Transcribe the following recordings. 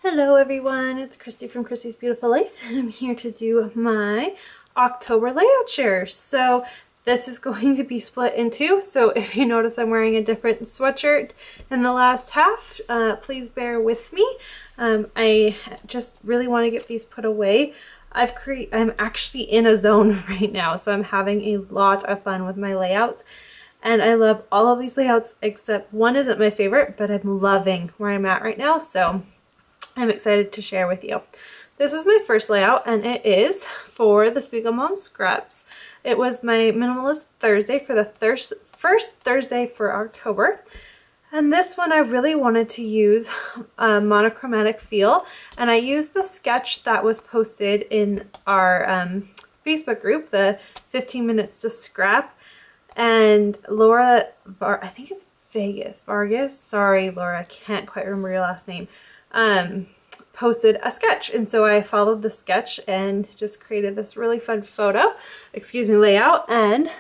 Hello everyone, it's Christy from Christy's Beautiful Life, and I'm here to do my October layout share. So this is going to be split in two, so if you notice I'm wearing a different sweatshirt in the last half, please bear with me. I just really want to get these put away. I'm actually in a zone right now, so I'm having a lot of fun with my layouts. And I love all of these layouts except one isn't my favorite, but I'm loving where I'm at right now, so I'm excited to share with you. This is my first layout, and it is for the Spiegel Mom Scrubs. It was my Minimalist Thursday for the first Thursday for October. And this one I really wanted to use a monochromatic feel, and I used the sketch that was posted in our Facebook group, the 15 Minutes to Scrap. And Laura, I think it's Vargas, sorry Laura, I can't quite remember your last name, posted a sketch, and so I followed the sketch and just created this really fun layout. And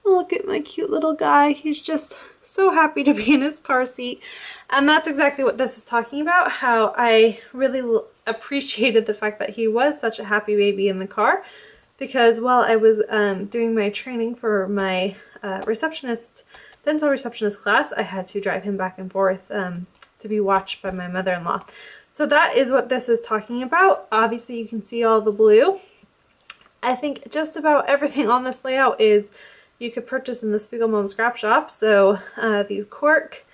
look at my cute little guy. He's just so happy to be in his car seat, and that's exactly what this is talking about, how I really appreciated the fact that he was such a happy baby in the car, because while I was doing my training for my dental receptionist class, I had to drive him back and forth to be watched by my mother-in-law. So that is what this is talking about. Obviously you can see all the blue. I think just about everything on this layout is you could purchase in the Spiegel Mom Scrap Shop. So these cork,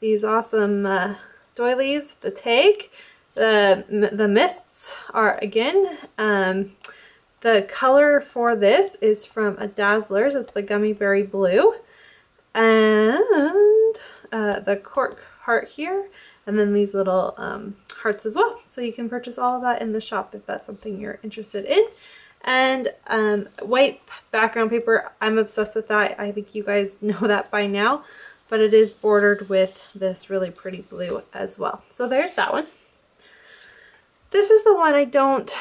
these awesome doilies, the tag, the mists are again, the color for this is from a Dazzlers. It's the Gummy Berry Blue, and the cork heart here, and then these little hearts as well. So you can purchase all of that in the shop if that's something you're interested in. And white background paper, I'm obsessed with that. I think you guys know that by now, but it is bordered with this really pretty blue as well. So there's that one. This is the one I don't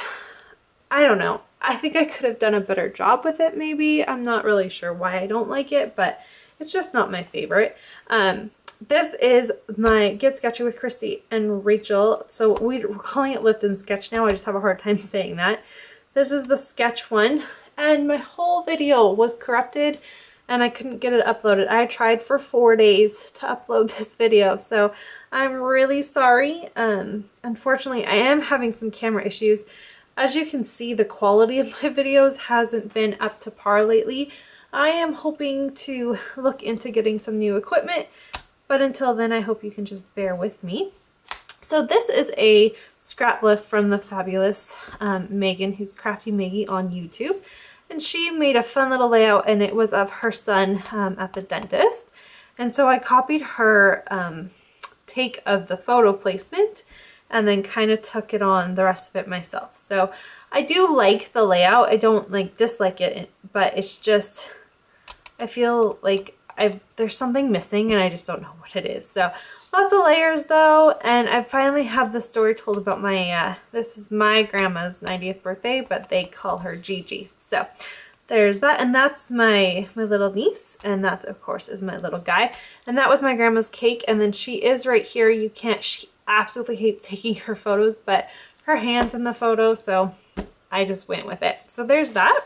know. I think I could have done a better job with it maybe. I'm not really sure why I don't like it, but it's just not my favorite. This is my Get Sketchy with Christy and Rachel. So we're calling it Lift and Sketch now. I just have a hard time saying that. This is the sketch one, and my whole video was corrupted and I couldn't get it uploaded. I tried for 4 days to upload this video, so I'm really sorry. Unfortunately, I am having some camera issues. As you can see, the quality of my videos hasn't been up to par lately. I am hoping to look into getting some new equipment, but until then I hope you can just bear with me. So this is a scrap lift from the fabulous Megan, who's Crafty Maggie on YouTube. And she made a fun little layout, and it was of her son at the dentist. And so I copied her take of the photo placement and then kind of took it on the rest of it myself. So I do like the layout. I don't dislike it, but it's just, I feel like there's something missing and I just don't know what it is. So lots of layers though, and I finally have the story told about my, this is my grandma's 90th birthday, but they call her Gigi. So there's that, and that's my little niece, and that of course is my little guy. And that was my grandma's cake, and then she is right here. She absolutely hates taking her photos, but her hand's in the photo, so I just went with it. So there's that.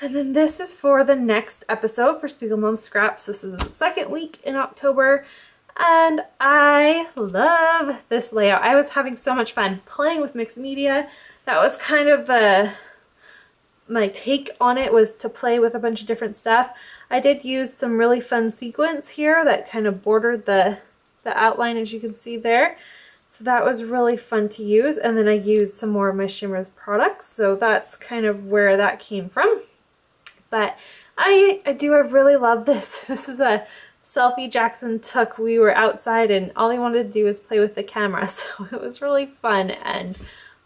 And then this is for the next episode for Spiegel Mom Scraps. This is the second week in October, and I love this layout. I was having so much fun playing with mixed media. That was kind of my take on it, was to play with a bunch of different stuff. I did use some really fun sequins here that kind of bordered the outline, as you can see there. So that was really fun to use. And then I used some more of my Shimmer's products. So that's kind of where that came from. But I really love this. This is a selfie Jackson took. We were outside and all he wanted to do was play with the camera. So it was really fun, and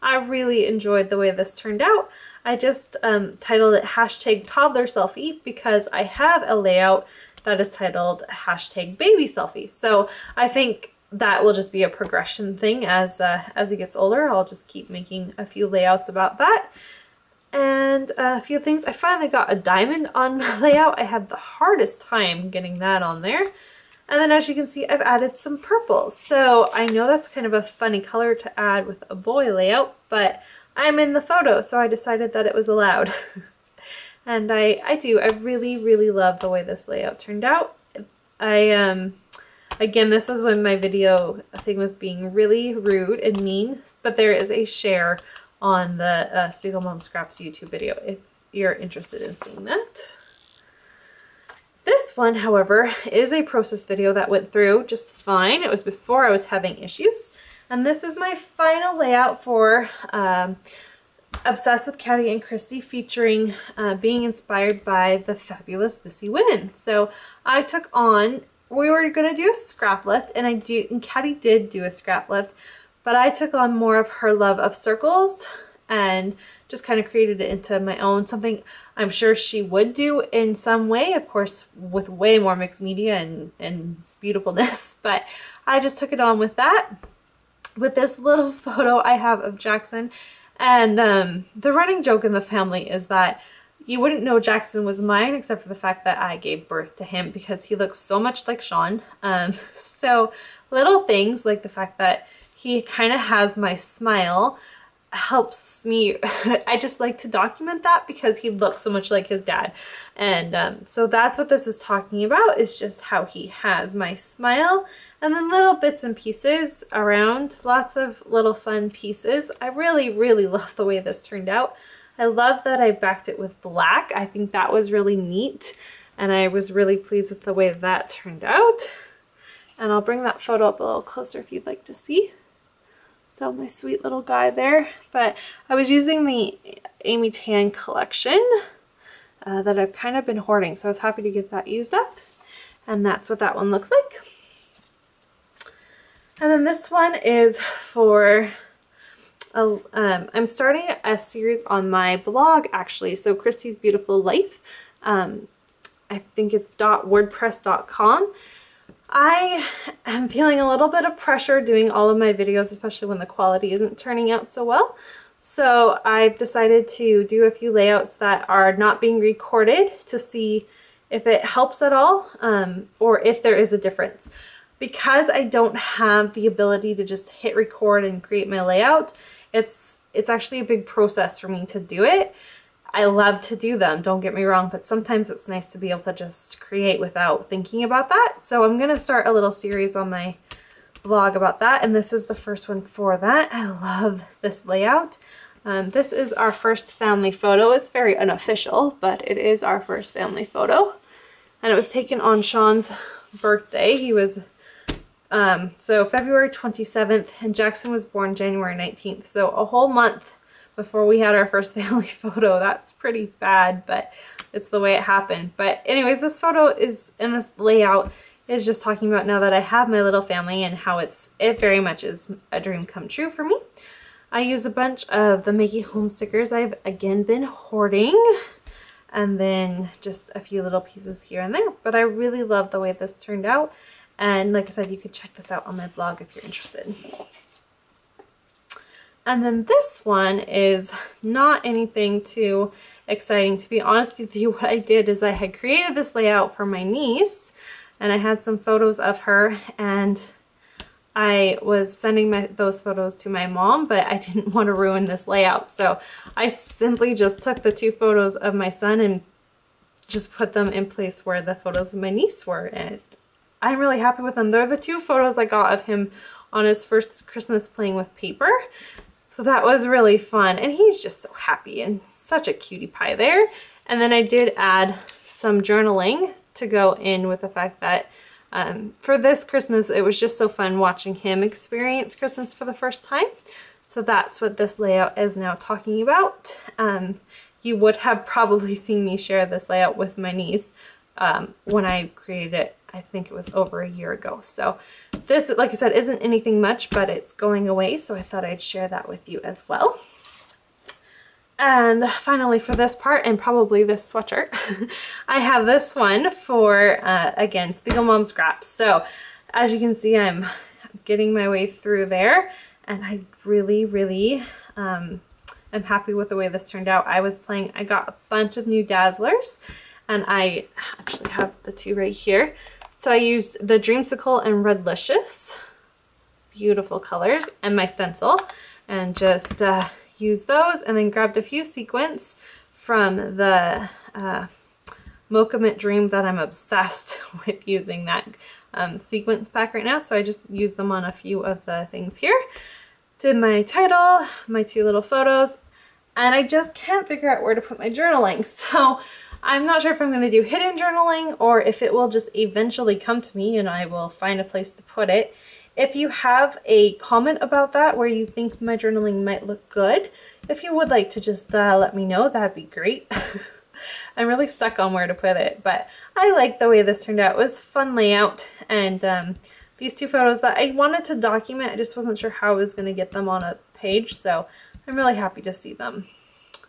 I really enjoyed the way this turned out. I just titled it hashtag toddler selfie because I have a layout that is titled hashtag baby selfie. So I think that will just be a progression thing as he gets older. I'll just keep making a few layouts about that. And a few things. I finally got a diamond on my layout. I had the hardest time getting that on there. And then as you can see, I've added some purples. So I know that's kind of a funny color to add with a boy layout, but I'm in the photo, so I decided that it was allowed. And I really love the way this layout turned out. Again, this was when my video thing was being really rude and mean, but there is a share on the Spiegel Mom Scraps YouTube video if you're interested in seeing that. This one, however, is a process video that went through just fine. It was before I was having issues. And this is my final layout for Obsessed with Caddy and Christy, featuring being inspired by the fabulous Missy Wynn. So I took on, we were going to do a scrap lift, and Caddy did do a scrap lift, but I took on more of her love of circles and just kind of created it into my own, something I'm sure she would do in some way, of course, with way more mixed media and beautifulness, but I just took it on with that. With this little photo I have of Jackson, and the running joke in the family is that you wouldn't know Jackson was mine except for the fact that I gave birth to him, because he looks so much like Sean. So little things like the fact that he kind of has my smile helps me. I just like to document that because he looks so much like his dad. And so that's what this is talking about, is just how he has my smile, and then little bits and pieces around, lots of little fun pieces. I really love the way this turned out. I love that I backed it with black. I think that was really neat, and I was really pleased with the way that turned out. And I'll bring that photo up a little closer if you'd like to see. So my sweet little guy there. But I was using the Amy Tan collection that I've kind of been hoarding, so I was happy to get that used up. And that's what that one looks like. And then this one is for, I'm starting a series on my blog actually. So Christy's Beautiful Life. I think it's .wordpress.com. I am feeling a little bit of pressure doing all of my videos, especially when the quality isn't turning out so well. So I've decided to do a few layouts that are not being recorded to see if it helps at all, or if there is a difference. Because I don't have the ability to just hit record and create my layout, it's actually a big process for me to do it. I love to do them, don't get me wrong, but sometimes it's nice to be able to just create without thinking about that. So I'm going to start a little series on my blog about that, and this is the first one for that. I love this layout. This is our first family photo. It's very unofficial, but it is our first family photo. And it was taken on Sean's birthday. He was, so February 27th, and Jackson was born January 19th. So a whole month before we had our first family photo. That's pretty bad, but it's the way it happened. But anyways, this photo is, in this layout, is just talking about now that I have my little family and how it very much is a dream come true for me. I use a bunch of the Mickey Home stickers I've again been hoarding, and then just a few little pieces here and there. But I really love the way this turned out, and like I said, you could check this out on my blog if you're interested. And then this one is not anything too exciting. To be honest with you, what I did is I had created this layout for my niece, and I had some photos of her, and I was sending those photos to my mom, but I didn't want to ruin this layout. So I simply just took the two photos of my son and just put them in place where the photos of my niece were. And I'm really happy with them. They're the two photos I got of him on his first Christmas playing with paper. So that was really fun, and he's just so happy and such a cutie pie there. And then I did add some journaling to go in with the fact that for this Christmas, it was just so fun watching him experience Christmas for the first time. So that's what this layout is now talking about. You would have probably seen me share this layout with my niece when I created it. I think it was over a year ago. So this, like I said, isn't anything much, but it's going away. So I thought I'd share that with you as well. And finally for this part, and probably this sweatshirt, I have this one for, again, Spiegel Mom Scraps. So as you can see, I'm getting my way through there, and I really am happy with the way this turned out. I got a bunch of new Dazzlers, and I actually have the two right here. So I used the Dreamsicle and Redlicious, beautiful colors, and my stencil, and just used those, and then grabbed a few sequins from the Mocha Mint Dream that I'm obsessed with using that sequence pack right now. So I just used them on a few of the things here. Did my title, my 2 little photos, and I just can't figure out where to put my journaling. So I'm not sure if I'm going to do hidden journaling or if it will just eventually come to me and I will find a place to put it. If you have a comment about that where you think my journaling might look good, if you would like to just let me know, that'd be great. I'm really stuck on where to put it, but I like the way this turned out. It was fun layout, and these 2 photos that I wanted to document, I just wasn't sure how I was going to get them on a page, so I'm really happy to see them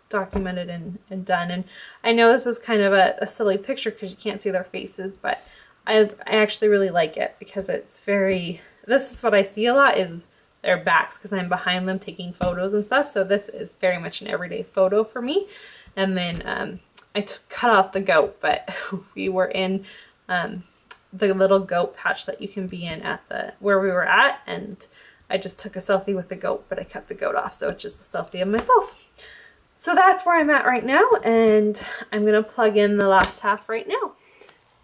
documented and done. And I know this is kind of a silly picture because you can't see their faces, but I actually really like it because it's very, this is what I see a lot is their backs because I'm behind them taking photos and stuff. So this is very much an everyday photo for me. And then I just cut off the goat, but we were in the little goat patch that you can be in at where we were at, and I just took a selfie with the goat, but I cut the goat off, so it's just a selfie of myself. So that's where I'm at right now, and I'm gonna plug in the last half right now.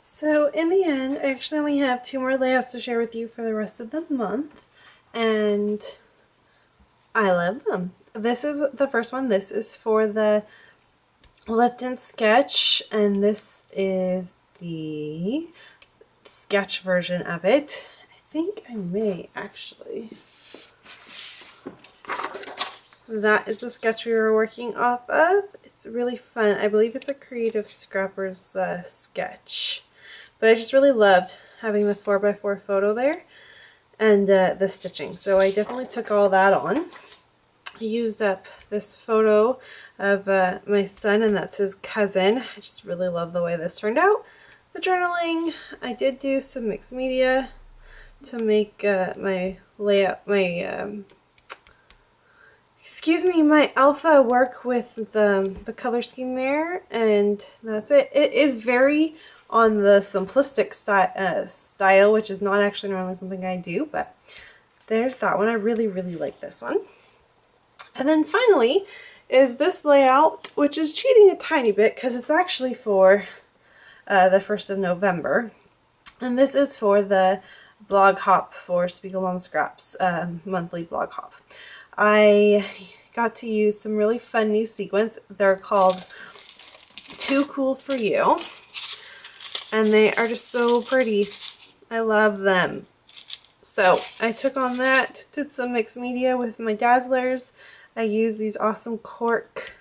So in the end, I actually only have 2 more layouts to share with you for the rest of the month, and I love them. This is the first one. This is for the Lift and Sketch, and this is the sketch version of it. I think I may actually. That is the sketch we were working off of. It's really fun. I believe it's a Creative Scrappers sketch. But I just really loved having the 4x4 photo there and the stitching. So I definitely took all that on. I used up this photo of my son, and that's his cousin. I just really love the way this turned out. The journaling, I did do some mixed media to make my layout, my my alpha work with the color scheme there, and that's it. It is very on the simplistic style, which is not actually normally something I do, but there's that one. I really, really like this one. And then finally is this layout, which is cheating a tiny bit because it's actually for the 1st of November. And this is for the blog hop for Spiegel Mom Scraps monthly blog hop. I got to use some really fun new sequins. They're called Too Cool For You. And they are just so pretty. I love them. So I took on that, did some mixed media with my Dazzlers. I used these awesome cork,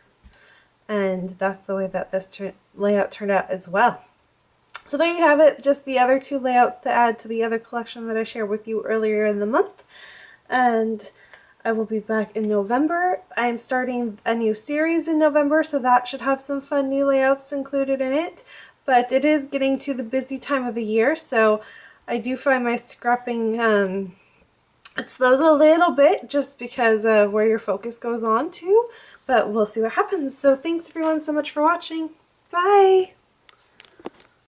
and that's the way that this layout turned out as well. So there you have it, just the other 2 layouts to add to the other collection that I shared with you earlier in the month. And I will be back in November. I'm starting a new series in November, so that should have some fun new layouts included in it. But it is getting to the busy time of the year, so I do find my scrapping it slows a little bit just because of where your focus goes on to, but we'll see what happens. So thanks everyone so much for watching. Bye!